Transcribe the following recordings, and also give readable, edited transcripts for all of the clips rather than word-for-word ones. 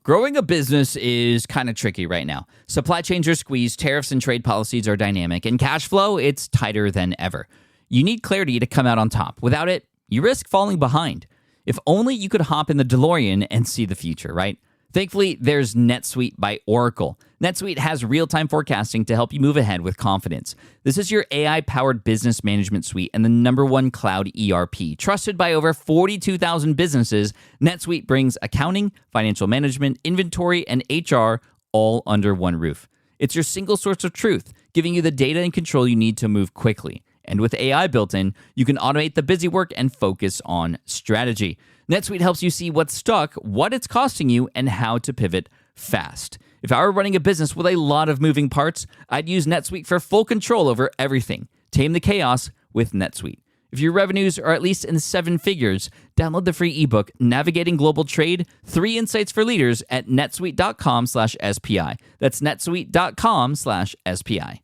Growing a business is kind of tricky right now. Supply chains are squeezed, tariffs and trade policies are dynamic, and cash flow, it's tighter than ever. You need clarity to come out on top. Without it, you risk falling behind. If only you could hop in the DeLorean and see the future, right? Thankfully, there's NetSuite by Oracle. NetSuite has real-time forecasting to help you move ahead with confidence. This is your AI-powered business management suite and the #1 cloud ERP. Trusted by over 42,000 businesses, NetSuite brings accounting, financial management, inventory, and HR all under one roof. It's your single source of truth, giving you the data and control you need to move quickly. And with AI built in, you can automate the busy work and focus on strategy. NetSuite helps you see what's stuck, what it's costing you, and how to pivot fast. If I were running a business with a lot of moving parts, I'd use NetSuite for full control over everything. Tame the chaos with NetSuite. If your revenues are at least in 7 figures, download the free ebook, Navigating Global Trade, 3 Insights for Leaders at netsuite.com/SPI. That's netsuite.com/SPI.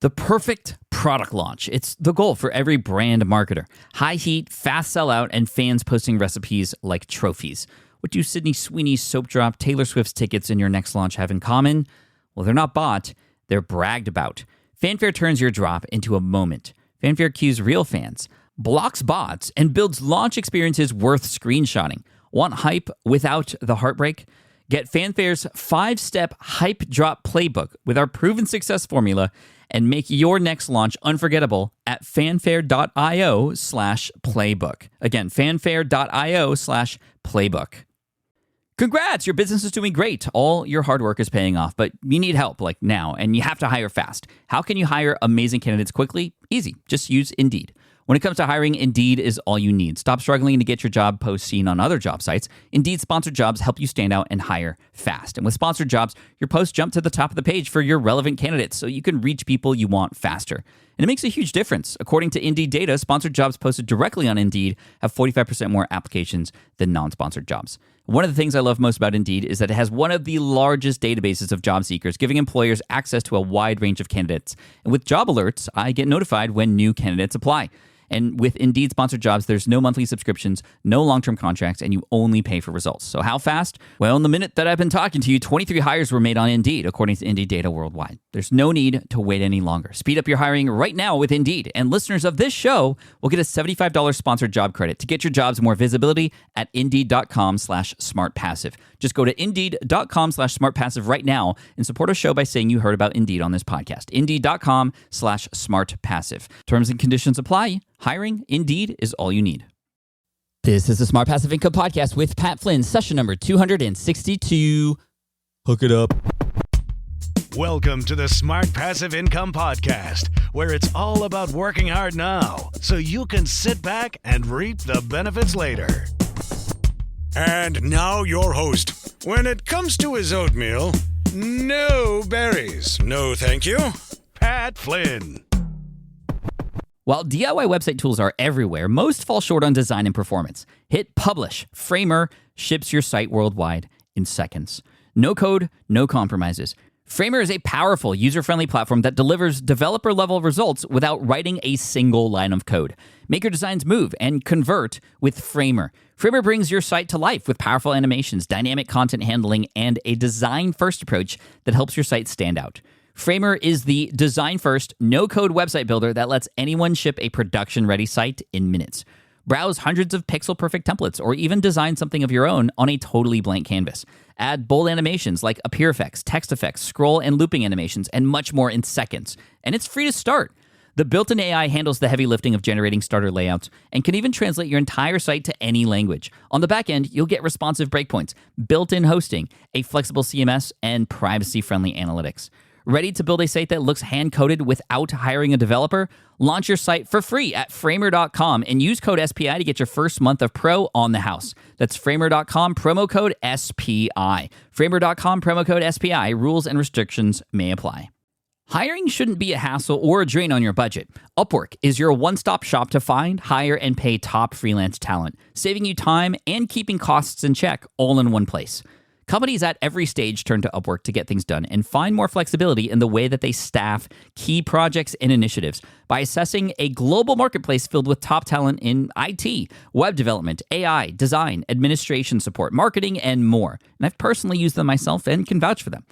The perfect product launch. It's the goal for every brand marketer. High heat, fast sellout, and fans posting recipes like trophies. What do Sydney Sweeney's soap drop, Taylor Swift's tickets, and your next launch have in common? Well, they're not bought, they're bragged about. Fanfare turns your drop into a moment. Fanfare cues real fans, blocks bots, and builds launch experiences worth screenshotting. Want hype without the heartbreak? Get Fanfare's 5-step hype drop playbook with our proven success formula and make your next launch unforgettable at fanfare.io/playbook. Again, fanfare.io/playbook. Congrats, your business is doing great. All your hard work is paying off, but you need help like now, and you have to hire fast. How can you hire amazing candidates quickly? Easy. Just use Indeed. When it comes to hiring, Indeed is all you need. Stop struggling to get your job post seen on other job sites. Indeed sponsored jobs help you stand out and hire fast. And with sponsored jobs, your posts jump to the top of the page for your relevant candidates so you can reach people you want faster. And it makes a huge difference. According to Indeed data, sponsored jobs posted directly on Indeed have 45% more applications than non-sponsored jobs. One of the things I love most about Indeed is that it has one of the largest databases of job seekers, giving employers access to a wide range of candidates. And with job alerts, I get notified when new candidates apply. And with Indeed sponsored jobs, there's no monthly subscriptions, no long-term contracts, and you only pay for results. So how fast? Well, in the minute that I've been talking to you, 23 hires were made on Indeed, according to Indeed data worldwide. There's no need to wait any longer. Speed up your hiring right now with Indeed. And listeners of this show will get a $75 sponsored job credit to get your jobs more visibility at Indeed.com/smartpassive. Just go to Indeed.com/smartpassive right now and support our show by saying you heard about Indeed on this podcast. Indeed.com/smartpassive. Terms and conditions apply. Hiring, Indeed, is all you need. This is the Smart Passive Income Podcast with Pat Flynn, session number 262. Hook it up. Welcome to the Smart Passive Income Podcast, where it's all about working hard now so you can sit back and reap the benefits later. And now your host. When it comes to his oatmeal, no berries. No thank you, Pat Flynn. While DIY website tools are everywhere, most fall short on design and performance. Hit publish. Framer ships your site worldwide in seconds. No code, no compromises. Framer is a powerful, user-friendly platform that delivers developer-level results without writing a single line of code. Make your designs move and convert with Framer. Framer brings your site to life with powerful animations, dynamic content handling, and a design-first approach that helps your site stand out. Framer is the design-first, no-code website builder that lets anyone ship a production-ready site in minutes. Browse hundreds of pixel-perfect templates or even design something of your own on a totally blank canvas. Add bold animations like appear effects, text effects, scroll and looping animations, and much more in seconds. And it's free to start. The built-in AI handles the heavy lifting of generating starter layouts and can even translate your entire site to any language. On the back end, you'll get responsive breakpoints, built-in hosting, a flexible CMS, and privacy-friendly analytics. Ready to build a site that looks hand-coded without hiring a developer? Launch your site for free at Framer.com and use code SPI to get your first month of pro on the house. That's Framer.com, promo code SPI. Framer.com, promo code SPI. Rules and restrictions may apply. Hiring shouldn't be a hassle or a drain on your budget. Upwork is your one-stop shop to find, hire, and pay top freelance talent, saving you time and keeping costs in check all in one place. Companies at every stage turn to Upwork to get things done and find more flexibility in the way that they staff key projects and initiatives by assessing a global marketplace filled with top talent in IT, web development, AI, design, administration support, marketing, and more. And I've personally used them myself and can vouch for them.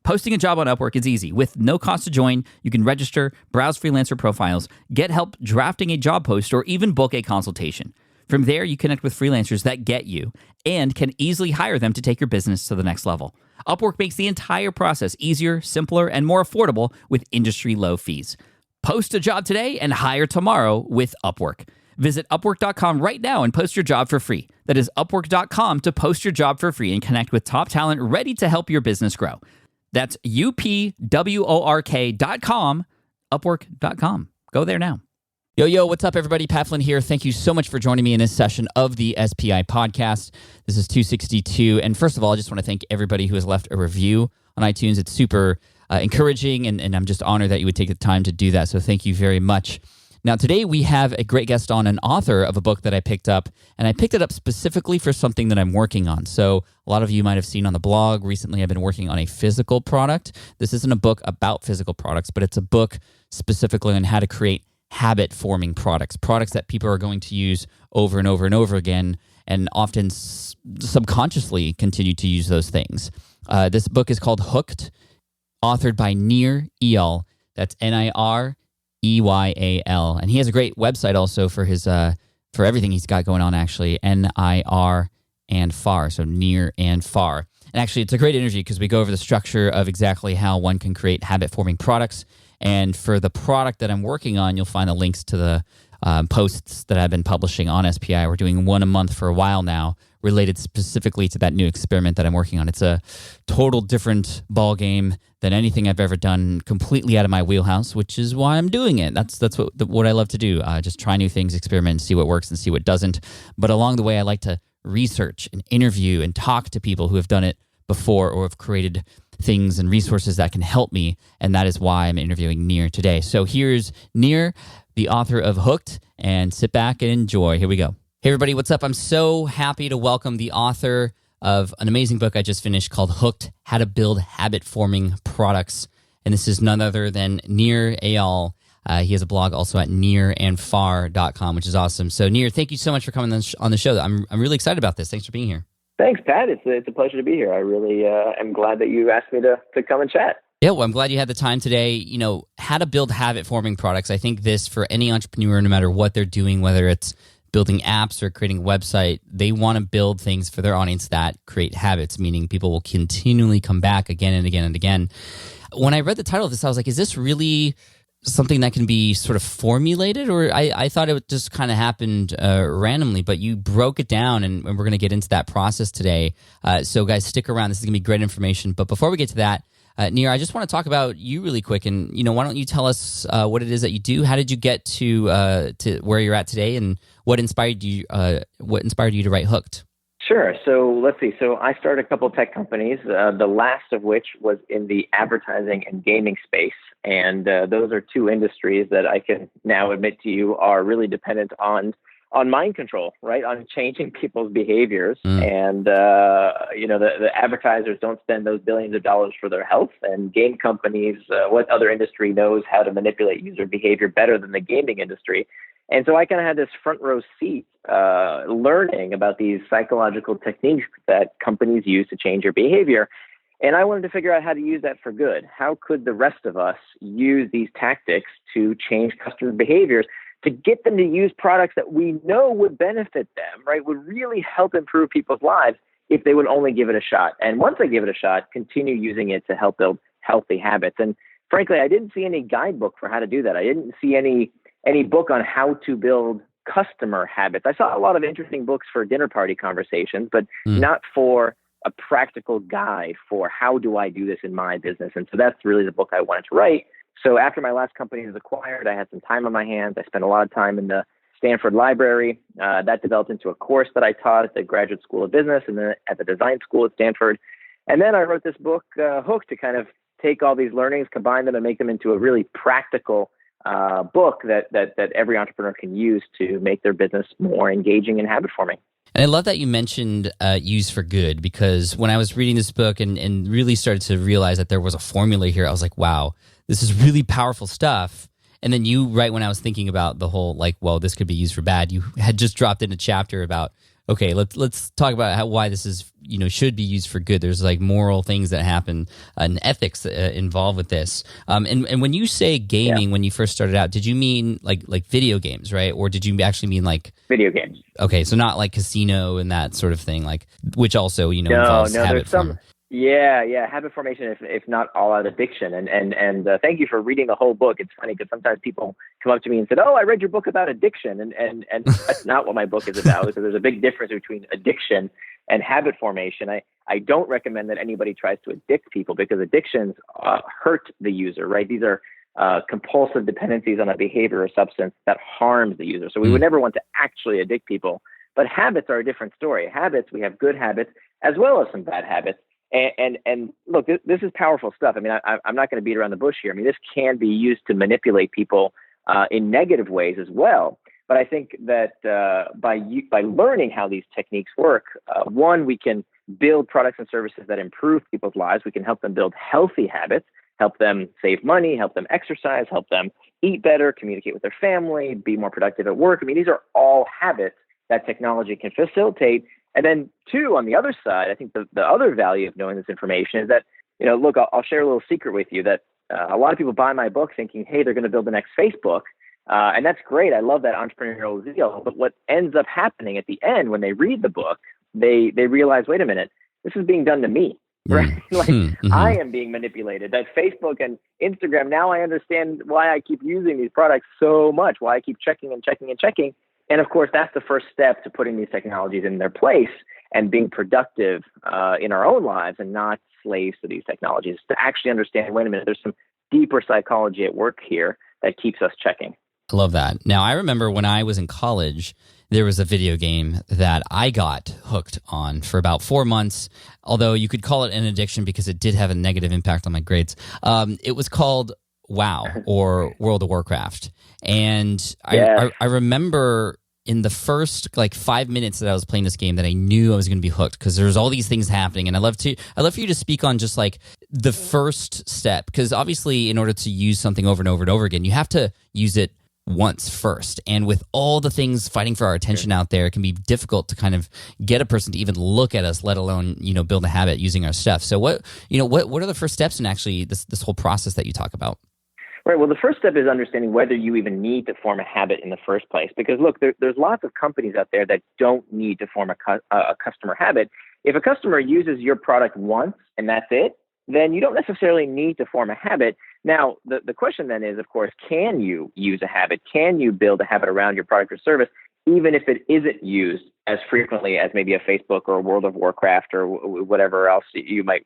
Posting a job on Upwork is easy. With no cost to join, you can register, browse freelancer profiles, get help drafting a job post, or even book a consultation. From there, you connect with freelancers that get you and can easily hire them to take your business to the next level. Upwork makes the entire process easier, simpler, and more affordable with industry-low fees. Post a job today and hire tomorrow with Upwork. Visit Upwork.com right now and post your job for free. That is Upwork.com to post your job for free and connect with top talent ready to help your business grow. That's UPWORK.com, Upwork.com. Go there now. Yo, what's up, everybody? Pat Flynn here. Thank you so much for joining me in this session of the SPI podcast. This is 262. And first of all, I just want to thank everybody who has left a review on iTunes. It's super encouraging, and I'm just honored that you would take the time to do that. So thank you very much. Now, today we have a great guest on, an author of a book that I picked up, and I picked it up specifically for something that I'm working on. So a lot of you might have seen on the blog, recently I've been working on a physical product. This isn't a book about physical products, but it's a book specifically on how to create habit-forming products that people are going to use over and over and over again, and often subconsciously continue to use those things. This book is called Hooked, authored by Eyal. That's Nireyal, and he has a great website also for his for everything he's got going on. Actually, NIR and FAR, so near and far. And actually, it's a great interview because we go over the structure of exactly how one can create habit-forming products. And for the product that I'm working on, you'll find the links to the posts that I've been publishing on SPI. We're doing one a month for a while now, related specifically to that new experiment that I'm working on. It's a total different ball game than anything I've ever done, completely out of my wheelhouse, which is why I'm doing it. That's what I love to do. Just try new things, experiment, see what works and see what doesn't. But along the way, I like to research and interview and talk to people who have done it before or have created things and resources that can help me, and that is why I'm interviewing Nir today. So here's Nir, the author of Hooked, and sit back and enjoy. Here we go. Hey everybody, what's up? I'm so happy to welcome the author of an amazing book I just finished called Hooked, How to Build Habit-Forming Products, and this is none other than Nir Eyal. He has a blog also at nearandfar.com, which is awesome. So Nir, thank you so much for coming on the show. I'm really excited about this. Thanks for being here. Thanks, Pat. It's a pleasure to be here. I really am glad that you asked me to come and chat. Yeah, well, I'm glad you had the time today. You know, how to build habit-forming products. I think this, for any entrepreneur, no matter what they're doing, whether it's building apps or creating a website, they want to build things for their audience that create habits, meaning people will continually come back again and again and again. When I read the title of this, I was like, is this really something that can be sort of formulated? Or I thought it just kind of happened randomly, but you broke it down, and we're going to get into that process today. So guys, stick around. This is going to be great information. But before we get to that, Nir, I just want to talk about you really quick. And, why don't you tell us what it is that you do? How did you get to where you're at today, and what inspired you to write Hooked? Sure. So let's see. So I started a couple of tech companies, the last of which was in the advertising and gaming space. And those are two industries that I can now admit to you are really dependent on mind control, right? On changing people's behaviors. And, the advertisers don't spend those billions of dollars for their health. And game companies, what other industry knows how to manipulate user behavior better than the gaming industry? And so I kind of had this front row seat learning about these psychological techniques that companies use to change your behavior. And I wanted to figure out how to use that for good. How could the rest of us use these tactics to change customer behaviors, to get them to use products that we know would benefit them, right? Would really help improve people's lives if they would only give it a shot. And once they give it a shot, continue using it to help build healthy habits. And frankly, I didn't see any guidebook for how to do that. I didn't see any book on how to build customer habits. I saw a lot of interesting books for dinner party conversations, but not for a practical guide for how do I do this in my business. And so that's really the book I wanted to write. So after my last company was acquired, I had some time on my hands. I spent a lot of time in the Stanford library. That developed into a course that I taught at the Graduate School of Business and then at the Design School at Stanford. And then I wrote this book, Hooked, to kind of take all these learnings, combine them, and make them into a really practical book that every entrepreneur can use to make their business more engaging and habit forming. And I love that you mentioned use for good, because when I was reading this book and really started to realize that there was a formula here, I was like, wow, this is really powerful stuff. And then you, right when I was thinking about the whole, like, well, this could be used for bad, you had just dropped in a chapter about, okay, let's talk about why this is, should be used for good. There's like moral things that happen and ethics involved with this. And when you say gaming, when you first started out, did you mean like video games, right? Or did you actually mean like video games? Okay, so not like casino and that sort of thing, like, which also involves habit there's some. form. Yeah, habit formation, if not all out addiction. And thank you for reading the whole book. It's funny because sometimes people come up to me and said, "Oh, I read your book about addiction," and that's not what my book is about. So there's a big difference between addiction and habit formation. I don't recommend that anybody tries to addict people, because addictions hurt the user, right? These are compulsive dependencies on a behavior or substance that harms the user. So we would never want to actually addict people. But habits are a different story. Habits, we have good habits as well as some bad habits. And look, this is powerful stuff. I mean, I'm not going to beat around the bush here. I mean, this can be used to manipulate people in negative ways as well. But I think that by learning how these techniques work, one, we can build products and services that improve people's lives. We can help them build healthy habits, help them save money, help them exercise, help them eat better, communicate with their family, be more productive at work. I mean, these are all habits that technology can facilitate. And then two, on the other side, I think the other value of knowing this information is that, look, I'll share a little secret with you that a lot of people buy my book thinking, hey, they're going to build the next Facebook. And that's great. I love that entrepreneurial zeal. But what ends up happening at the end when they read the book, they realize, wait a minute, this is being done to me. Right? I am being manipulated. That Facebook and Instagram, now I understand why I keep using these products so much, why I keep checking and checking and checking. And of course, that's the first step to putting these technologies in their place and being productive in our own lives and not slaves to these technologies, to actually understand, wait a minute, there's some deeper psychology at work here that keeps us checking. I love that. Now, I remember when I was in college, there was a video game that I got hooked on for about 4 months, although you could call it an addiction because it did have a negative impact on my grades. It was called WoW, or World of Warcraft. And I remember in the first 5 minutes that I was playing this game that I knew I was going to be hooked, because there's all these things happening. And I'd love for you to speak on just like the first step, because obviously in order to use something over and over and over again, you have to use it once first. And with all the things fighting for our attention out there, it can be difficult to kind of get a person to even look at us, let alone, build a habit using our stuff. So what are the first steps in actually this whole process that you talk about? Right. Well, the first step is understanding whether you even need to form a habit in the first place. Because look, there's lots of companies out there that don't need to form a customer habit. If a customer uses your product once and that's it, then you don't necessarily need to form a habit. Now, the question then is, of course, can you use a habit? Can you build a habit around your product or service, even if it isn't used as frequently as maybe a Facebook or a World of Warcraft or whatever else you might,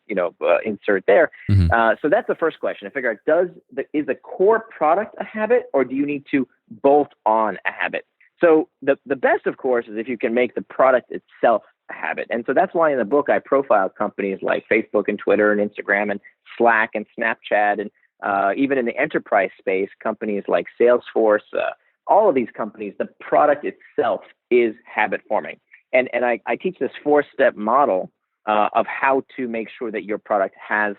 insert there? So that's the first question. I figure out, is the core product a habit, or do you need to bolt on a habit? So the best, of course, is if you can make the product itself a habit. And so that's why in the book I profiled companies like Facebook and Twitter and Instagram and Slack and Snapchat, and even in the enterprise space, companies like Salesforce. All of these companies, the product itself is habit forming. And I teach this 4-step model of how to make sure that your product has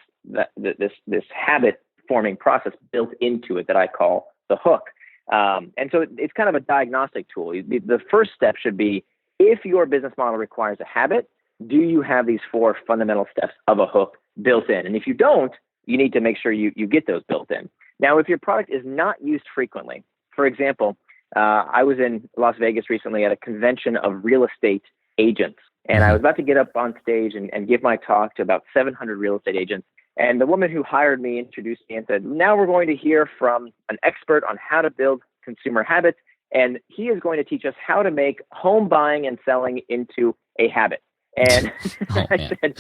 this habit forming process built into it that I call the hook. And so it's kind of a diagnostic tool. The first step should be, if your business model requires a habit, do you have these 4 fundamental steps of a hook built in? And if you don't, you need to make sure you get those built in. Now, if your product is not used frequently, for example, I was in Las Vegas recently at a convention of real estate agents, and I was about to get up on stage and give my talk to about 700 real estate agents. And the woman who hired me introduced me and said, now we're going to hear from an expert on how to build consumer habits, and he is going to teach us how to make home buying and selling into a habit. And I said,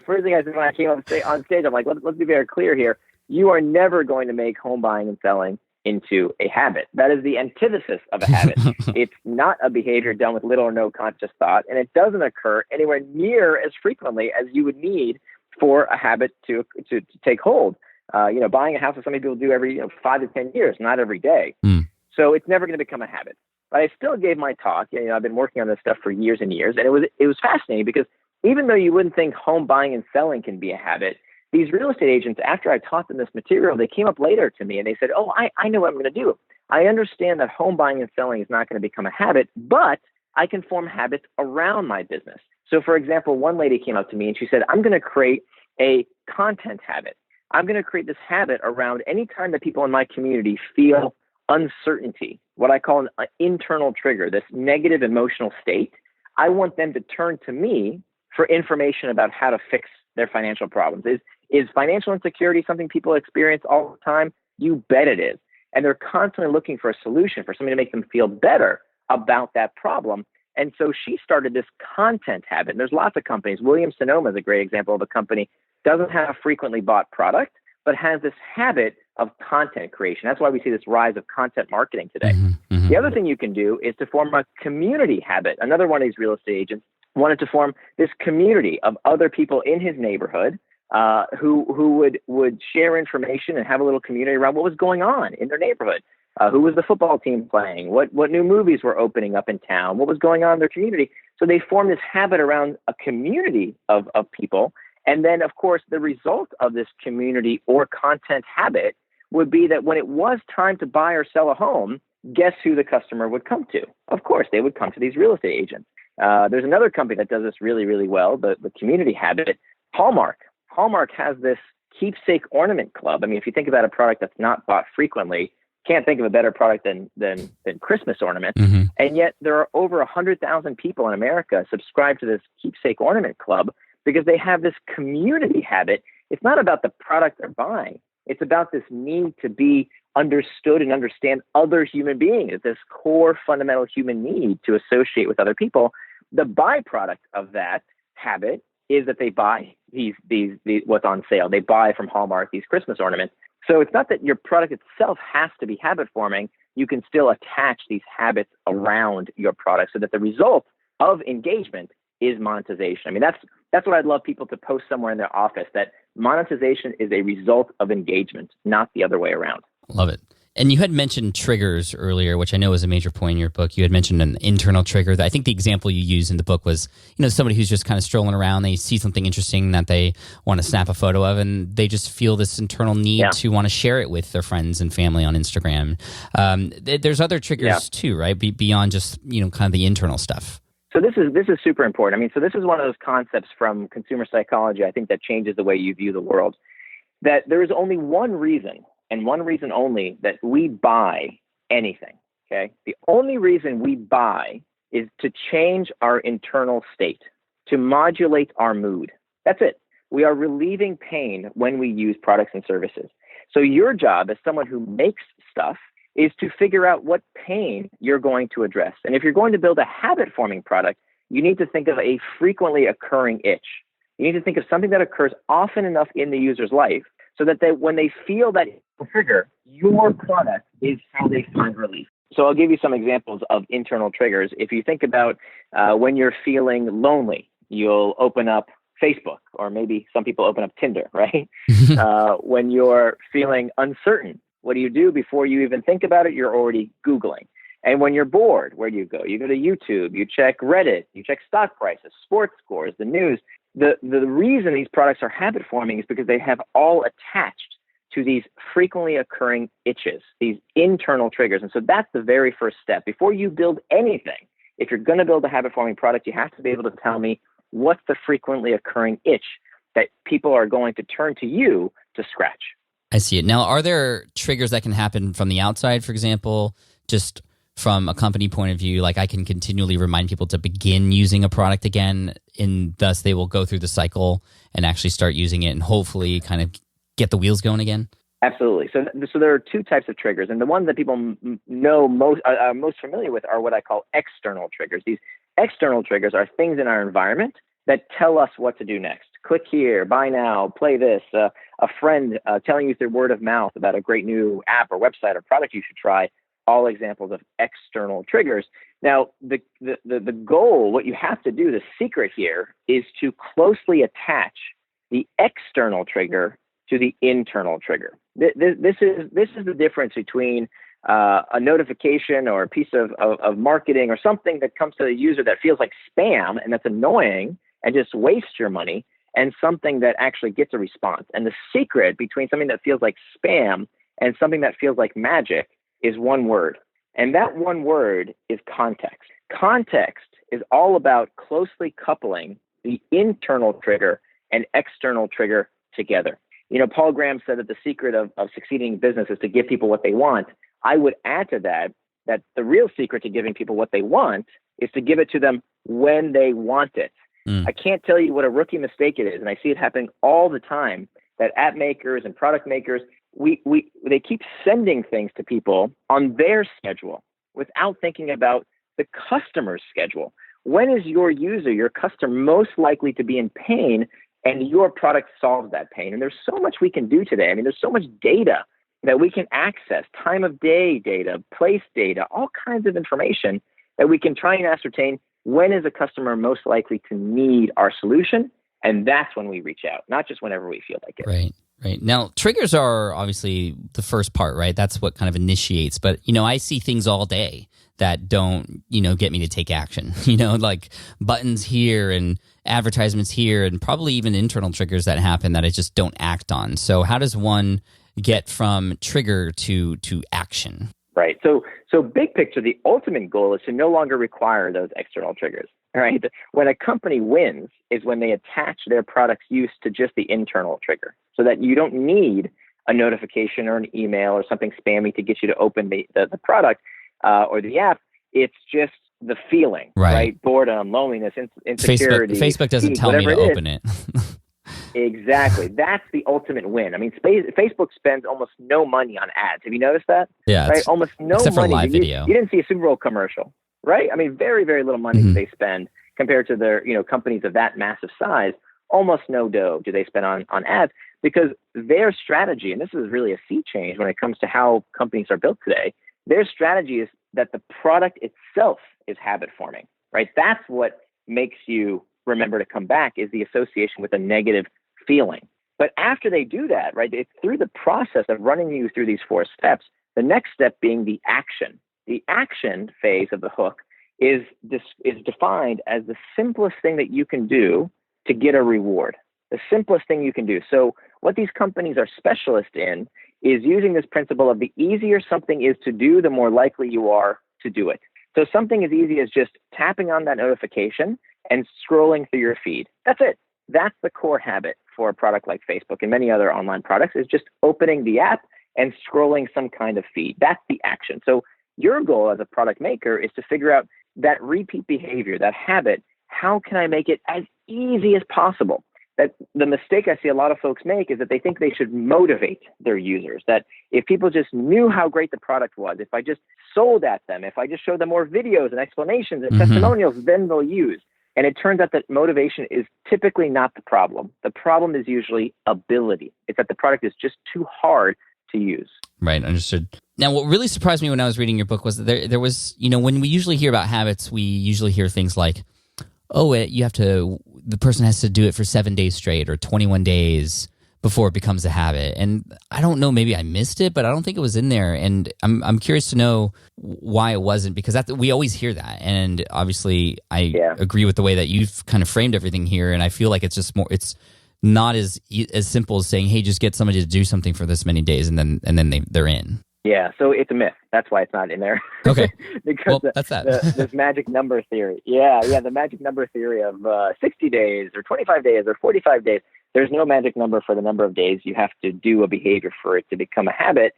first thing I said when I came on stage, I'm like, let's be very clear here. You are never going to make home buying and selling into a habit. That is the antithesis of a habit. It's not a behavior done with little or no conscious thought, and it doesn't occur anywhere near as frequently as you would need for a habit to take hold. Buying a house, as some people do every 5 to 10 years, not every day. So it's never going to become a habit. but I still gave my talk. You know, I've been working on this stuff for years and years, and it was fascinating because even though you wouldn't think home buying and selling can be a habit, these real estate agents, after I taught them this material, they came up later to me and they said, "Oh, I know what I'm going to do. I understand that home buying and selling is not going to become a habit, but I can form habits around my business." So, for example, one lady came up to me and she said, "I'm going to create a content habit. I'm going to create this habit around any time that people in my community feel uncertainty, what I call an internal trigger, this negative emotional state. I want them to turn to me for information about how to fix their financial problems." Is financial insecurity something people experience all the time? You bet it is. And they're constantly looking for a solution, for something to make them feel better about that problem. And so she started this content habit. And there's lots of companies. Williams-Sonoma is a great example of a company, doesn't have a frequently bought product, but has this habit of content creation. That's why we see this rise of content marketing today. The other thing you can do is to form a community habit. Another one of these real estate agents wanted to form this community of other people in his neighborhood who would share information and have a little community around what was going on in their neighborhood. Who was the football team playing? What new movies were opening up in town? What was going on in their community? So they formed this habit around a community of people. And then, of course, the result of this community or content habit would be that when it was time to buy or sell a home, guess who the customer would come to? Of course, they would come to these real estate agents. There's another company that does this really, really well, the community habit, Hallmark. Hallmark has this keepsake ornament club. I mean, if you think about a product that's not bought frequently, can't think of a better product than Christmas ornaments. And yet there are over 100,000 people in America subscribed to this keepsake ornament club because they have this community habit. It's not about the product they're buying. It's about this need to be understood and understand other human beings. It's this core fundamental human need to associate with other people. The byproduct of that habit is that they buy these what's on sale. They buy from Hallmark these Christmas ornaments. So it's not that your product itself has to be habit forming. You can still attach these habits around your product so that the result of engagement is monetization. I mean, that's what I'd love people to post somewhere in their office, that monetization is a result of engagement, not the other way around. Love it. And you had mentioned triggers earlier, which I know is a major point in your book. You had mentioned an internal trigger. I think the example you used in the book was, somebody who's just kind of strolling around. They see something interesting that they want to snap a photo of, and they just feel this internal need to want to share it with their friends and family on Instagram. There's other triggers too, right? Beyond just, kind of the internal stuff. So this is super important. I mean, so this is one of those concepts from consumer psychology, I think, that changes the way you view the world. That there is only one reason, and one reason only, that we buy anything, okay? The only reason we buy is to change our internal state, to modulate our mood. That's it. We are relieving pain when we use products and services. So your job as someone who makes stuff is to figure out what pain you're going to address. And if you're going to build a habit-forming product, you need to think of a frequently occurring itch. You need to think of something that occurs often enough in the user's life so that when they feel that trigger, your product is how they find relief. So I'll give you some examples of internal triggers. If you think about when you're feeling lonely, you'll open up Facebook, or maybe some people open up Tinder, right? When you're feeling uncertain, what do you do before you even think about it? You're already Googling. And when you're bored, where do you go? You go to YouTube, you check Reddit, you check stock prices, sports scores, the news. The reason these products are habit forming is because they have all attached to these frequently occurring itches, these internal triggers. And so that's the very first step. Before you build anything, if you're going to build a habit forming product, you have to be able to tell me what's the frequently occurring itch that people are going to turn to you to scratch. I see it. Now, are there triggers that can happen from the outside, for example, just from a company point of view, like I can continually remind people to begin using a product again, and thus they will go through the cycle and actually start using it and hopefully kind of get the wheels going again? Absolutely. So there are two types of triggers, and the ones that people know most are most familiar with are what I call external triggers. These external triggers are things in our environment that tell us what to do next. Click here, buy now, play this. A friend telling you through word of mouth about a great new app or website or product you should try. All examples of external triggers. Now, the goal, what you have to do, the secret here, is to closely attach the external trigger to the internal trigger. This is the difference between a notification or a piece of marketing or something that comes to the user that feels like spam and that's annoying and just wastes your money, and something that actually gets a response. And the secret between something that feels like spam and something that feels like magic is one word. And that one word is context. Context is all about closely coupling the internal trigger and external trigger together. Paul Graham said that the secret of succeeding in business is to give people what they want. I would add to that the real secret to giving people what they want is to give it to them when they want it. I can't tell you what a rookie mistake it is, and I see it happening all the time, that app makers and product makers, they keep sending things to people on their schedule without thinking about the customer's schedule. When is your user, your customer, most likely to be in pain, and your product solves that pain? And there's so much we can do today. I mean, there's so much data that we can access, time of day data, place data, all kinds of information that we can try and ascertain when is a customer most likely to need our solution. And that's when we reach out, not just whenever we feel like it. Right. Now, triggers are obviously the first part, right? That's what kind of initiates. But, I see things all day that don't, get me to take action, like buttons here and advertisements here, and probably even internal triggers that happen that I just don't act on. So how does one get from trigger to action? Right. So big picture, the ultimate goal is to no longer require those external triggers. Right. When a company wins is when they attach their product's use to just the internal trigger, so that you don't need a notification or an email or something spammy to get you to open the product or the app. It's just the feeling, right? Boredom, loneliness, insecurity. Facebook doesn't tell me to open it. Exactly. That's the ultimate win. I mean, Facebook spends almost no money on ads. Have you noticed that? Yeah. Right? Almost no except money. For live video. You didn't see a Super Bowl commercial, right? I mean, very, very little money do they spend compared to their, companies of that massive size. Almost no dough do they spend on ads, because their strategy, and this is really a sea change when it comes to how companies are built today, their strategy is that the product itself is habit forming, right? That's what makes you remember to come back, is the association with a negative feeling. But after they do that, right, it's through the process of running you through these 4 steps, the next step being the action. The action phase of the hook is defined as the simplest thing that you can do to get a reward, the simplest thing you can do. So what these companies are specialists in is using this principle of the easier something is to do, the more likely you are to do it. So something as easy as just tapping on that notification and scrolling through your feed. That's it. That's the core habit for a product like Facebook and many other online products, is just opening the app and scrolling some kind of feed. That's the action. So your goal as a product maker is to figure out that repeat behavior, that habit. How can I make it as easy as possible? That the mistake I see a lot of folks make is that they think they should motivate their users, that if people just knew how great the product was, if I just sold at them, if I just showed them more videos and explanations and testimonials, then they'll use. And it turns out that motivation is typically not the problem. The problem is usually ability. It's that the product is just too hard to use. Right, understood. Now, what really surprised me when I was reading your book was that there was, when we usually hear about habits, we usually hear things like, the person has to do it for 7 days straight or 21 days before it becomes a habit. And I don't know, maybe I missed it, but I don't think it was in there. And I'm curious to know why it wasn't, because we always hear that. And obviously I agree with the way that you've kind of framed everything here. And I feel like it's not as simple as saying, hey, just get somebody to do something for this many days and then they're in. Yeah, so it's a myth. That's why it's not in there. Okay. Because that's that. This magic number theory. Yeah, the magic number theory of 60 days or 25 days or 45 days. There's no magic number for the number of days you have to do a behavior for it to become a habit.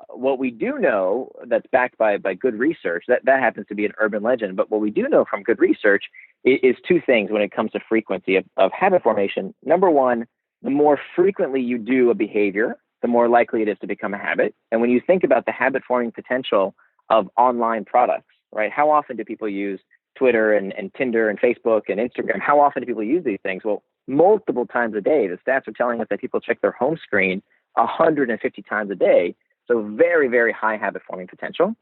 What we do know that's backed by good research, that happens to be an urban legend, but what we do know from good research is 2 things when it comes to frequency of habit formation. Number one, the more frequently you do a behavior, the more likely it is to become a habit. And when you think about the habit forming potential of online products, right? How often do people use Twitter and Tinder and Facebook and Instagram? How often do people use these things? Well, multiple times a day. The stats are telling us that people check their home screen 150 times a day. So very, very high habit forming potential.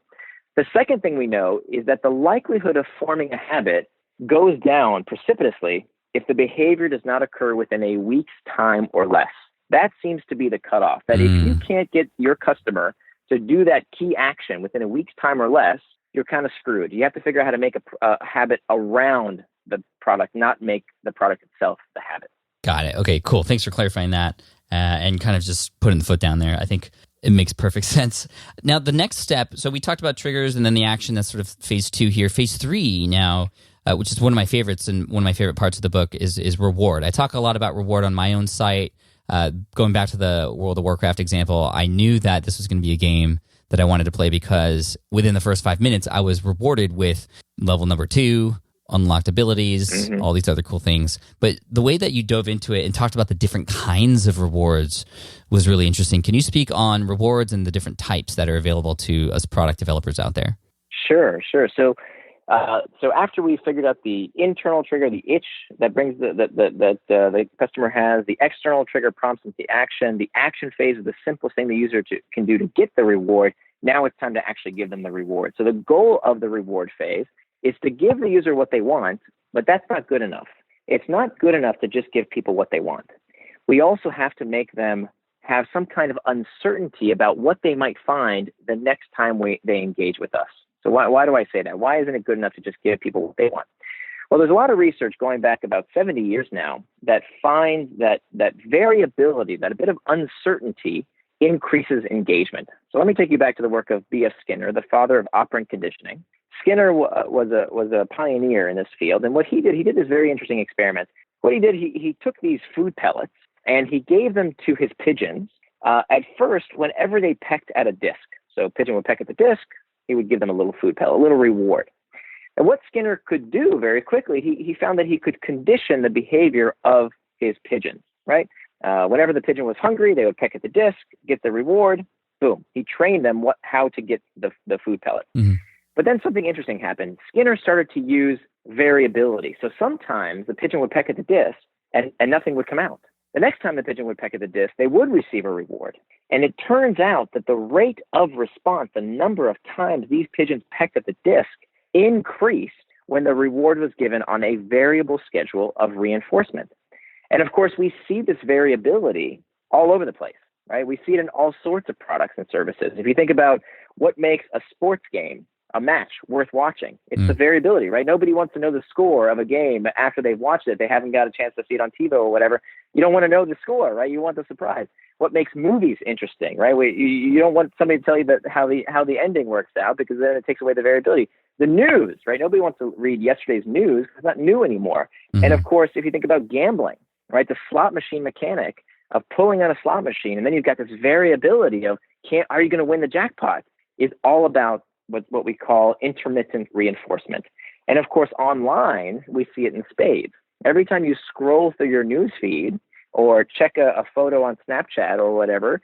The second thing we know is that the likelihood of forming a habit goes down precipitously if the behavior does not occur within a week's time or less. That seems to be the cutoff, that if you can't get your customer to do that key action within a week's time or less, you're kind of screwed. You have to figure out how to make a habit around the product, not make the product itself the habit. Got it. Okay, cool. Thanks for clarifying that and kind of just putting the foot down there. I think it makes perfect sense. Now, the next step, so we talked about triggers and then the action, that's sort of phase 2 here. Phase 3 now, which is one of my favorites and one of my favorite parts of the book is reward. I talk a lot about reward on my own site. Going back to the World of Warcraft example, I knew that this was going to be a game that I wanted to play because within the first 5 minutes, I was rewarded with level number 2, unlocked abilities, all these other cool things. But the way that you dove into it and talked about the different kinds of rewards was really interesting. Can you speak on rewards and the different types that are available to us product developers out there? Sure. So after we figured out the internal trigger, the itch that brings the customer has, the external trigger prompts into the action phase is the simplest thing the user can do to get the reward. Now it's time to actually give them the reward. So the goal of the reward phase is to give the user what they want, but that's not good enough. It's not good enough to just give people what they want. We also have to make them have some kind of uncertainty about what they might find the next time they engage with us. So why do I say that? Why isn't it good enough to just give people what they want? Well, there's a lot of research going back about 70 years now that finds that variability, that a bit of uncertainty increases engagement. So let me take you back to the work of B.F. Skinner, the father of operant conditioning. Skinner was a pioneer in this field, and what he did this very interesting experiment. What he did, he took these food pellets and he gave them to his pigeons at first whenever they pecked at a disc. So a pigeon would peck at the disc, he would give them a little food pellet, a little reward. And what Skinner could do very quickly, he found that he could condition the behavior of his pigeons, right? Whenever the pigeon was hungry, they would peck at the disc, get the reward, boom. He trained them how to get the food pellet. Mm-hmm. But then something interesting happened. Skinner started to use variability. So sometimes the pigeon would peck at the disc and nothing would come out. The next time the pigeon would peck at the disc, they would receive a reward. And it turns out that the rate of response, the number of times these pigeons pecked at the disc, increased when the reward was given on a variable schedule of reinforcement. And of course, we see this variability all over the place, right? We see it in all sorts of products and services. If you think about what makes a sports game, a match worth watching, it's the variability, right? Nobody wants to know the score of a game after they've watched it. They haven't got a chance to see it on TiVo or whatever. You don't want to know the score, right? You want the surprise. What makes movies interesting, right? You don't want somebody to tell you how the ending works out, because then it takes away the variability. The news, right? Nobody wants to read yesterday's news because it's not new anymore. Mm-hmm. And of course, if you think about gambling, right? The slot machine mechanic of pulling on a slot machine, and then you've got this variability of are you going to win the jackpot, is all about what we call intermittent reinforcement. And of course, online, we see it in spades. Every time you scroll through your news feed or check a photo on Snapchat or whatever,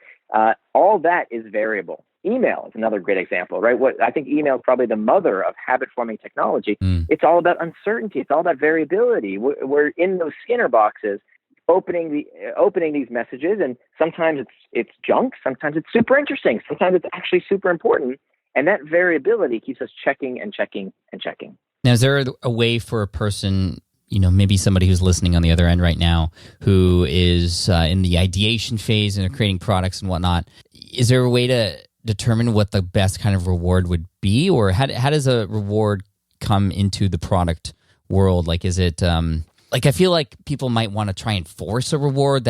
all that is variable. Email is another great example, right? I think email is probably the mother of habit-forming technology. It's all about uncertainty. It's all about variability. We're in those Skinner boxes, opening these messages, and sometimes it's junk, sometimes it's super interesting, sometimes it's actually super important. And that variability keeps us checking and checking and checking. Now, is there a way for a person, maybe somebody who's listening on the other end right now, who is in the ideation phase and are creating products and whatnot, is there a way to determine what the best kind of reward would be? Or how does a reward come into the product world? Like, is it, I feel like people might want to try and force a reward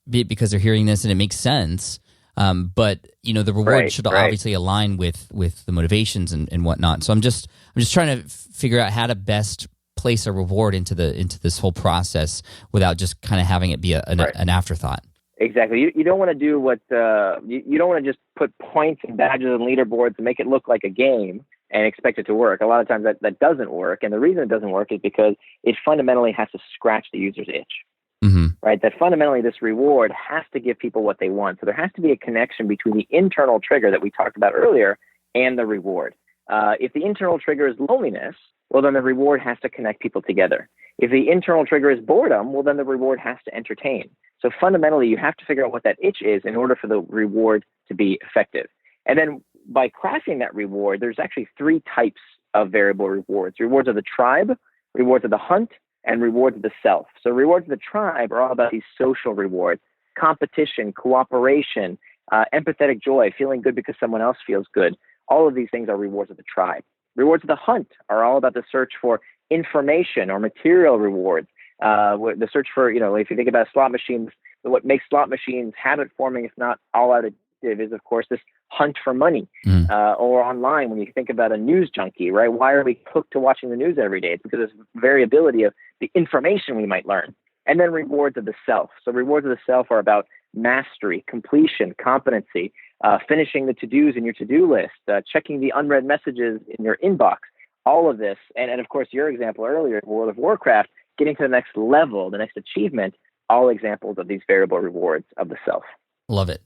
because they're hearing this and it makes sense. But the reward should obviously align with the motivations and whatnot. So I'm just trying to figure out how to best place a reward into this whole process without just kind of having it be an afterthought. Exactly. You don't want to do what you don't want to just put points and badges and leaderboards and make it look like a game and expect it to work. A lot of times that doesn't work, and the reason it doesn't work is because it fundamentally has to scratch the user's itch. Mm-hmm. Right? That fundamentally this reward has to give people what they want. So there has to be a connection between the internal trigger that we talked about earlier and the reward. If the internal trigger is loneliness, well, then the reward has to connect people together. If the internal trigger is boredom, well, then the reward has to entertain. So fundamentally, you have to figure out what that itch is in order for the reward to be effective. And then by crafting that reward, there's actually 3 types of variable rewards. Rewards of the tribe, rewards of the hunt, and rewards of the self. So rewards of the tribe are all about these social rewards, competition, cooperation, empathetic joy, feeling good because someone else feels good. All of these things are rewards of the tribe. Rewards of the hunt are all about the search for information or material rewards. The search for, if you think about slot machines, what makes slot machines habit forming, if not all addictive, is of course this hunt for money. Or online, when you think about a news junkie, right? Why are we hooked to watching the news every day? It's because of variability of the information we might learn. And then rewards of the self. So rewards of the self are about mastery, completion, competency, finishing the to-dos in your to-do list, checking the unread messages in your inbox, all of this. And of course, your example earlier, World of Warcraft, getting to the next level, the next achievement, all examples of these variable rewards of the self. Love it.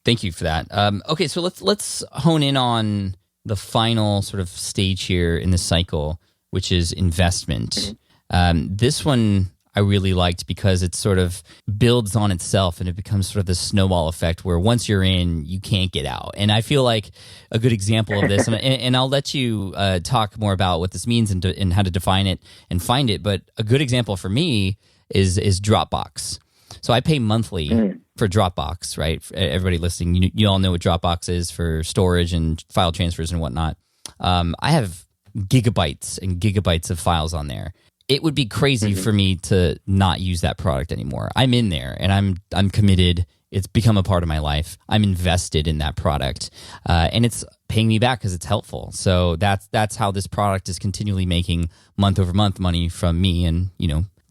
Thank you for that. Okay, so let's hone in on the final sort of stage here in the cycle, which is investment. This one I really liked because it sort of builds on itself and it becomes sort of the snowball effect where once you're in, you can't get out. And I feel like a good example of this, and I'll let you talk more about what this means and how to define it and find it. But a good example for me is Dropbox. So I pay monthly for Dropbox, right? Everybody listening, you all know what Dropbox is for storage and file transfers and whatnot. I have gigabytes and gigabytes of files on there. It would be crazy for me to not use that product anymore. I'm in there and I'm committed. It's become a part of my life. I'm invested in that product, and it's paying me back because it's helpful. So that's how this product is continually making month over month money from me, and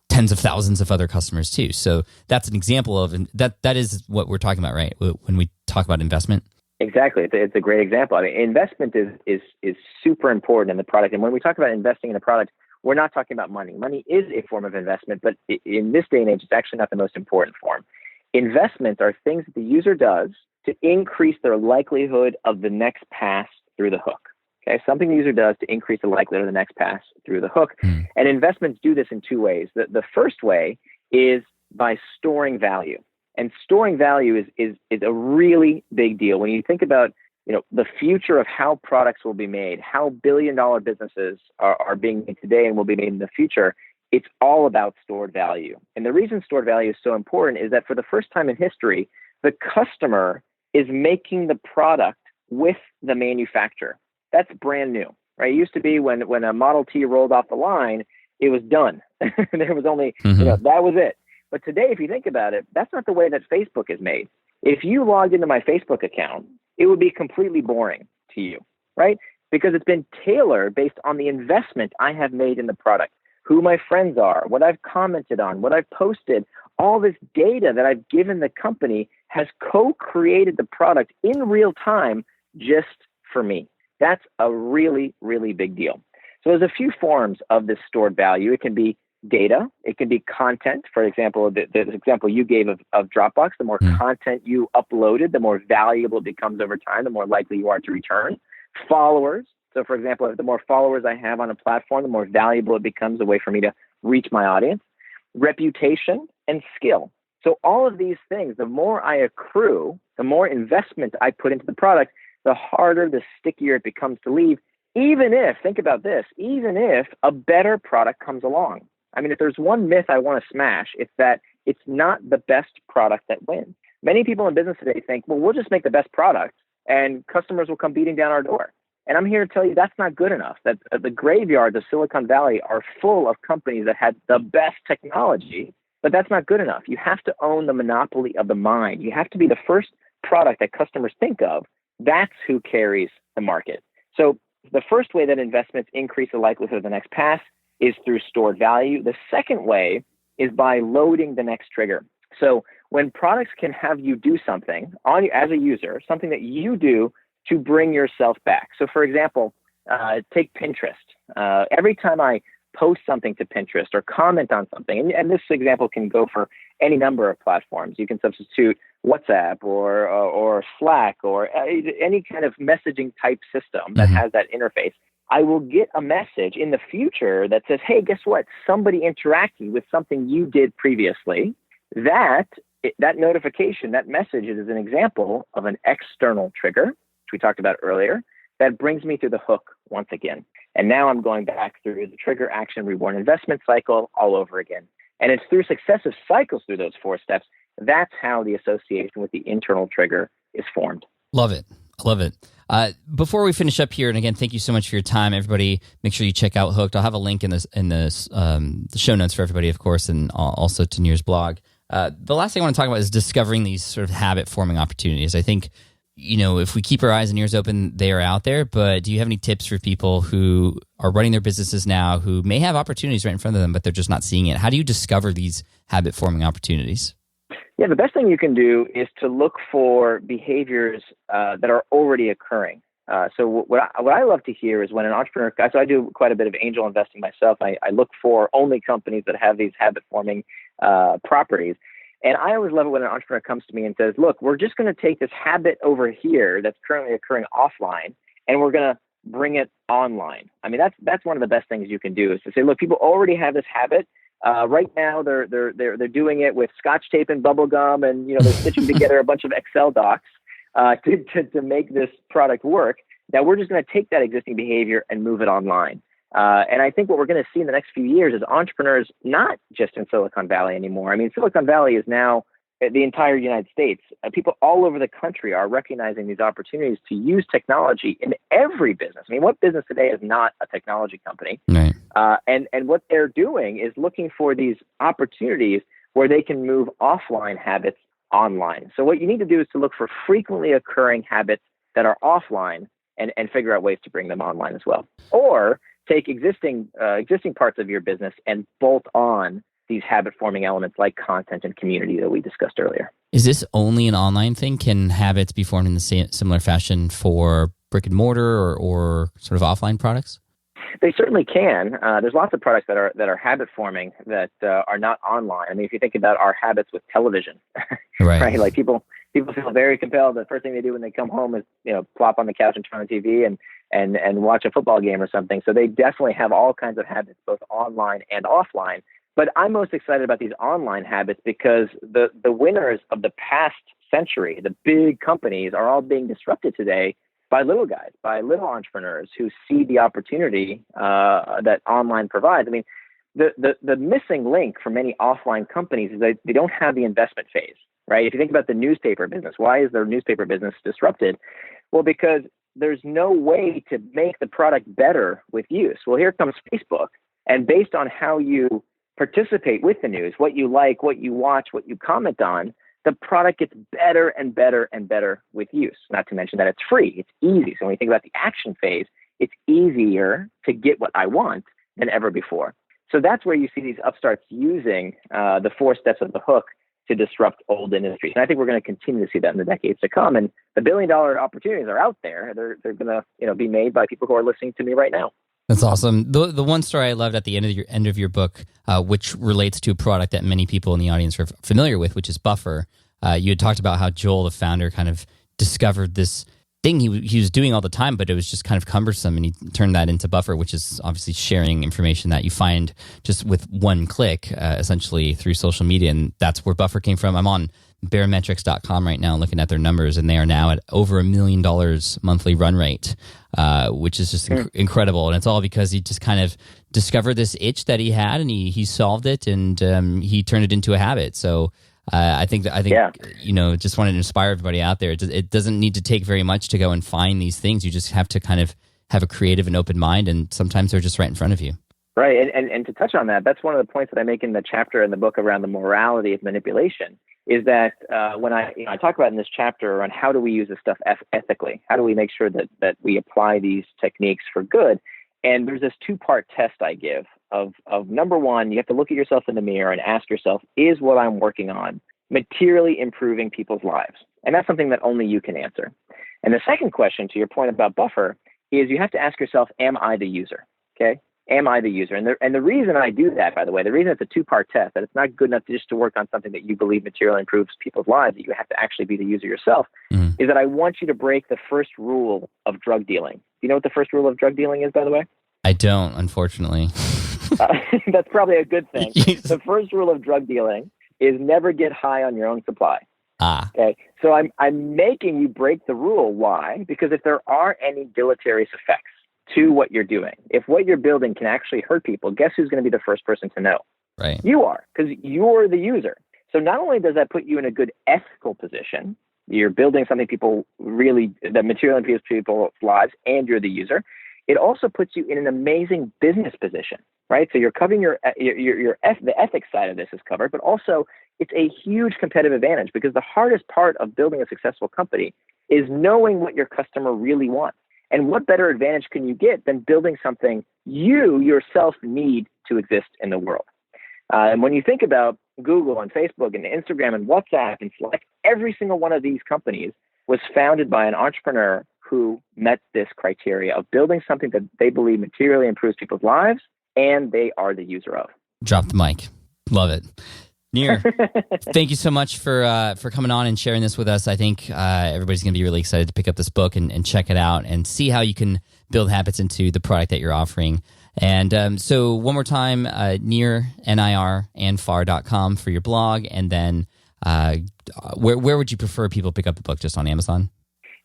tens of thousands of other customers too. So that's an example of that is what we're talking about, right? When we talk about investment. Exactly. It's a great example. I mean, investment is super important in the product. And when we talk about investing in a product, we're not talking about money. Money is a form of investment, but in this day and age, it's actually not the most important form. Investments are things that the user does to increase their likelihood of the next pass through the hook. Okay, something the user does to increase the likelihood of the next pass through the hook. And investments do this in two ways. The first way is by storing value. And storing value is a really big deal. When you think about the future of how products will be made, how billion-dollar businesses are being made today and will be made in the future, it's all about stored value. And the reason stored value is so important is that for the first time in history, the customer is making the product with the manufacturer. That's brand new, right? It used to be when a Model T rolled off the line, it was done. There was only, that was it. But today, if you think about it, that's not the way that Facebook is made. If you logged into my Facebook account, it would be completely boring to you, right? Because it's been tailored based on the investment I have made in the product, who my friends are, what I've commented on, what I've posted. All this data that I've given the company has co-created the product in real time just for me. That's a really, really big deal. So there's a few forms of this stored value. It can be data. It can be content. For example, the example you gave of Dropbox, the more content you uploaded, the more valuable it becomes over time, the more likely you are to return. Followers. So for example, the more followers I have on a platform, the more valuable it becomes a way for me to reach my audience. Reputation and skill. So all of these things, the more I accrue, the more investment I put into the product, the harder, the stickier it becomes to leave, even if, think about this, even if a better product comes along. I mean, if there's one myth I want to smash, it's that it's not the best product that wins. Many people in business today think, well, we'll just make the best product and customers will come beating down our door. And I'm here to tell you that's not good enough. That the graveyards of Silicon Valley are full of companies that had the best technology, but that's not good enough. You have to own the monopoly of the mind. You have to be the first product that customers think of. That's who carries the market. So the first way that investments increase the likelihood of the next pass is through stored value. The second way is by loading the next trigger. So when products can have you do something on you as a user, something that you do to bring yourself back. So for example, take Pinterest. Every time I post something to Pinterest or comment on something, and this example can go for any number of platforms. You can substitute WhatsApp or Slack or any kind of messaging type system that has that interface. I will get a message in the future that says, hey, guess what? Somebody interacted with something you did previously. That notification, that message is an example of an external trigger, which we talked about earlier, that brings me through the hook once again. And now I'm going back through the trigger, action, reward, investment cycle all over again. And it's through successive cycles through those 4 steps. That's how the association with the internal trigger is formed. Love it. I love it. Before we finish up here, and again, thank you so much for your time, everybody. Make sure you check out Hooked. I'll have a link in the show notes for everybody, of course, and also to Nir's blog. The last thing I want to talk about is discovering these sort of habit-forming opportunities. I think, if we keep our eyes and ears open, they are out there. But do you have any tips for people who are running their businesses now who may have opportunities right in front of them, but they're just not seeing it? How do you discover these habit-forming opportunities? Yeah, the best thing you can do is to look for behaviors that are already occurring. So what I love to hear is when an entrepreneur, so I do quite a bit of angel investing myself. I look for only companies that have these habit-forming properties. And I always love it when an entrepreneur comes to me and says, look, we're just going to take this habit over here that's currently occurring offline, and we're going to bring it online. I mean, that's one of the best things you can do is to say, look, people already have this habit. Right now, they're doing it with Scotch tape and bubble gum, and they're stitching together a bunch of Excel docs to make this product work. Now we're just going to take that existing behavior and move it online. And I think what we're going to see in the next few years is entrepreneurs, not just in Silicon Valley anymore. I mean, Silicon Valley is now the entire United States. People all over the country are recognizing these opportunities to use technology in every business. I mean, what business today is not a technology company? Right. And what they're doing is looking for these opportunities where they can move offline habits online. So what you need to do is to look for frequently occurring habits that are offline and figure out ways to bring them online as well. Or take existing parts of your business and bolt on these habit-forming elements like content and community that we discussed earlier. Is this only an online thing? Can habits be formed in the similar fashion for brick and mortar or sort of offline products? They certainly can. There's lots of products that are habit-forming that are not online. I mean, if you think about our habits with television, right? Like people feel very compelled. The first thing they do when they come home is plop on the couch and turn on the TV and watch a football game or something. So they definitely have all kinds of habits, both online and offline. But I'm most excited about these online habits because the winners of the past century, the big companies, are all being disrupted today by little guys, by little entrepreneurs who see the opportunity that online provides. I mean, the missing link for many offline companies is that they don't have the investment phase, right? If you think about the newspaper business, why is their newspaper business disrupted? Well, because there's no way to make the product better with use. Well, here comes Facebook, and based on how you participate with the news, what you like, what you watch, what you comment on, the product gets better and better and better with use. Not to mention that it's free. It's easy. So when you think about the action phase, it's easier to get what I want than ever before. So that's where you see these upstarts using the 4 steps of the hook to disrupt old industries. And I think we're going to continue to see that in the decades to come. And the billion-dollar opportunities are out there. They're going to be made by people who are listening to me right now. That's awesome. The one story I loved at the end of your book, which relates to a product that many people in the audience are familiar with, which is Buffer. You had talked about how Joel, the founder, kind of discovered this thing he was doing all the time, but it was just kind of cumbersome, and he turned that into Buffer, which is obviously sharing information that you find just with one click, essentially through social media, and that's where Buffer came from. I'm on barometrics.com right now looking at their numbers, and they are now at over $1 million monthly run rate, which is just incredible. And it's all because he just kind of discovered this itch that he had, and he solved it, and he turned it into a habit. So I think just wanted to inspire everybody out there. It doesn't need to take very much to go and find these things. You just have to kind of have a creative and open mind, and sometimes they're just right in front of you. Right, and to touch on that, that's one of the points that I make in the chapter in the book around the morality of manipulation, is that when I talk about in this chapter around how do we use this stuff ethically, how do we make sure that we apply these techniques for good, and there's this 2-part test I give of number one, you have to look at yourself in the mirror and ask yourself, is what I'm working on materially improving people's lives? And that's something that only you can answer. And the second question, to your point about Buffer, is you have to ask yourself, am I the user? Okay. Am I the user? And the reason I do that, by the way, the reason it's a 2-part test, that it's not good enough just to work on something that you believe materially improves people's lives, that you have to actually be the user yourself, is that I want you to break the first rule of drug dealing. Do you know what the first rule of drug dealing is, by the way? I don't, unfortunately. That's probably a good thing. The first rule of drug dealing is never get high on your own supply. Okay. So I'm making you break the rule. Why? Because if there are any deleterious effects to what you're doing, if what you're building can actually hurt people, guess who's going to be the first person to know? Right. You are, because you're the user. So not only does that put you in a good ethical position, You're building something that materially improves people's lives, and you're the user. It also puts you in an amazing business position, right? So you're covering the ethics side of this is covered, but also it's a huge competitive advantage, because the hardest part of building a successful company is knowing what your customer really wants. And what better advantage can you get than building something you yourself need to exist in the world? And when you think about Google and Facebook and Instagram and WhatsApp and Slack, every single one of these companies was founded by an entrepreneur who met this criteria of building something that they believe materially improves people's lives and they are the user of. Drop the mic. Love it. Nir, thank you so much for coming on and sharing this with us. I think everybody's going to be really excited to pick up this book and check it out and see how you can build habits into the product that you're offering. And so one more time, Nir, Nir, and far.com for your blog. And then where would you prefer people pick up the book? Just on Amazon?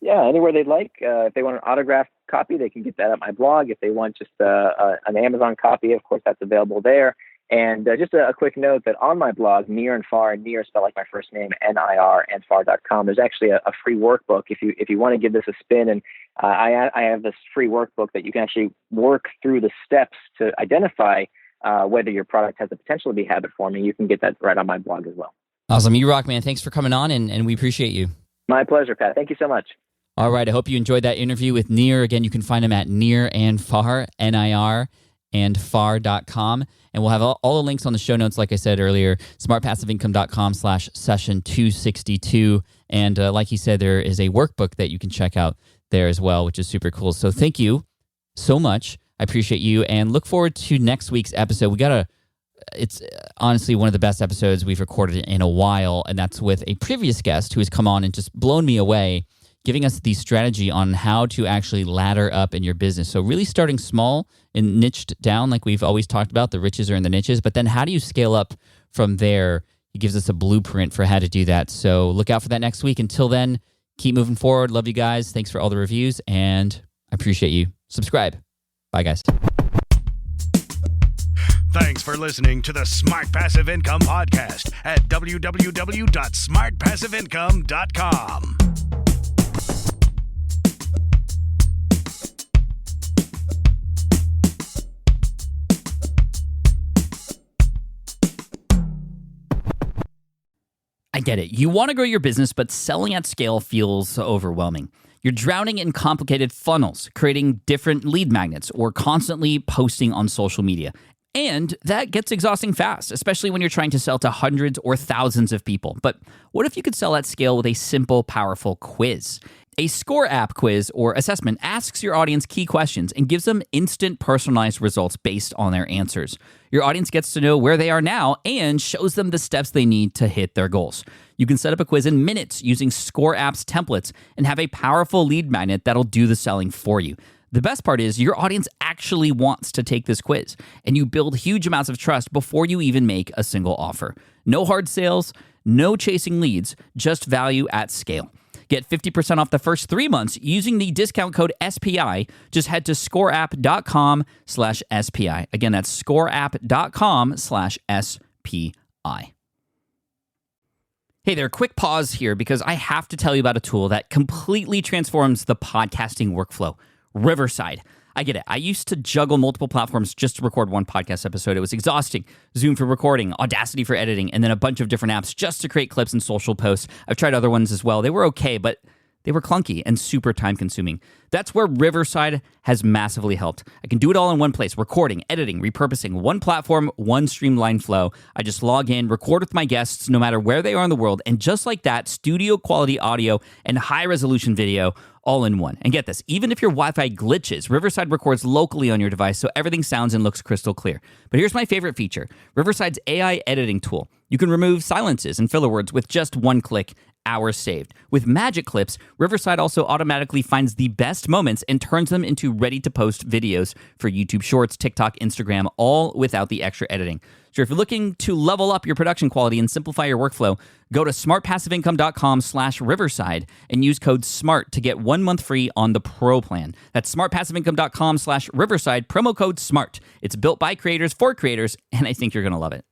Yeah, anywhere they'd like. If they want an autographed copy, they can get that at my blog. If they want just an Amazon copy, of course, that's available there. And just a quick note that on my blog, Nir and Far, Nir spelled like my first name, Nir, and far.com, there's actually a free workbook if you want to give this a spin. And I have this free workbook that you can actually work through the steps to identify whether your product has the potential to be habit forming. You can get that right on my blog as well. Awesome. You rock, man. Thanks for coming on, and we appreciate you. My pleasure, Pat. Thank you so much. All right. I hope you enjoyed that interview with Nir. Again, you can find him at Nir and Far, Nir, and far.com. And we'll have all the links on the show notes, like I said earlier, smartpassiveincome.com/session262. And like he said, there is a workbook that you can check out there as well, which is super cool. So thank you so much. I appreciate you, and look forward to next week's episode. It's honestly one of the best episodes we've recorded in a while, and that's with a previous guest who has come on and just blown me away, giving us the strategy on how to actually ladder up in your business. So really starting small and niched down, like we've always talked about, the riches are in the niches, but then how do you scale up from there? He gives us a blueprint for how to do that. So look out for that next week. Until then, keep moving forward. Love you guys. Thanks for all the reviews, and I appreciate you. Subscribe. Bye, guys. Thanks for listening to the Smart Passive Income Podcast at www.smartpassiveincome.com. I get it. You want to grow your business, but selling at scale feels overwhelming. You're drowning in complicated funnels, creating different lead magnets, or constantly posting on social media. And that gets exhausting fast, especially when you're trying to sell to hundreds or thousands of people. But what if you could sell at scale with a simple, powerful quiz? A score app quiz or assessment asks your audience key questions and gives them instant personalized results based on their answers. Your audience gets to know where they are now and shows them the steps they need to hit their goals. You can set up a quiz in minutes using Score App's templates and have a powerful lead magnet that'll do the selling for you. The best part is your audience actually wants to take this quiz, and you build huge amounts of trust before you even make a single offer. No hard sales, no chasing leads, just value at scale. Get 50% off the first 3 months using the discount code SPI. Just head to scoreapp.com/SPI. Again, that's scoreapp.com/SPI. Hey there, quick pause here because I have to tell you about a tool that completely transforms the podcasting workflow. Riverside. I get it. I used to juggle multiple platforms just to record one podcast episode. It was exhausting. Zoom for recording, Audacity for editing, and then a bunch of different apps just to create clips and social posts. I've tried other ones as well. They were okay, but they were clunky and super time consuming. That's where Riverside has massively helped. I can do it all in one place: recording, editing, repurposing, one platform, one streamlined flow. I just log in, record with my guests no matter where they are in the world, and just like that, studio quality audio and high resolution video all in one. And get this, even if your Wi-Fi glitches, Riverside records locally on your device so everything sounds and looks crystal clear. But here's my favorite feature: Riverside's AI editing tool. You can remove silences and filler words with just one click. Hours saved. With Magic Clips, Riverside also automatically finds the best moments and turns them into ready-to-post videos for YouTube Shorts, TikTok, Instagram, all without the extra editing. So if you're looking to level up your production quality and simplify your workflow, go to smartpassiveincome.com/Riverside and use code SMART to get 1 month free on the Pro plan. That's smartpassiveincome.com/Riverside, promo code SMART. It's built by creators for creators, and I think you're going to love it.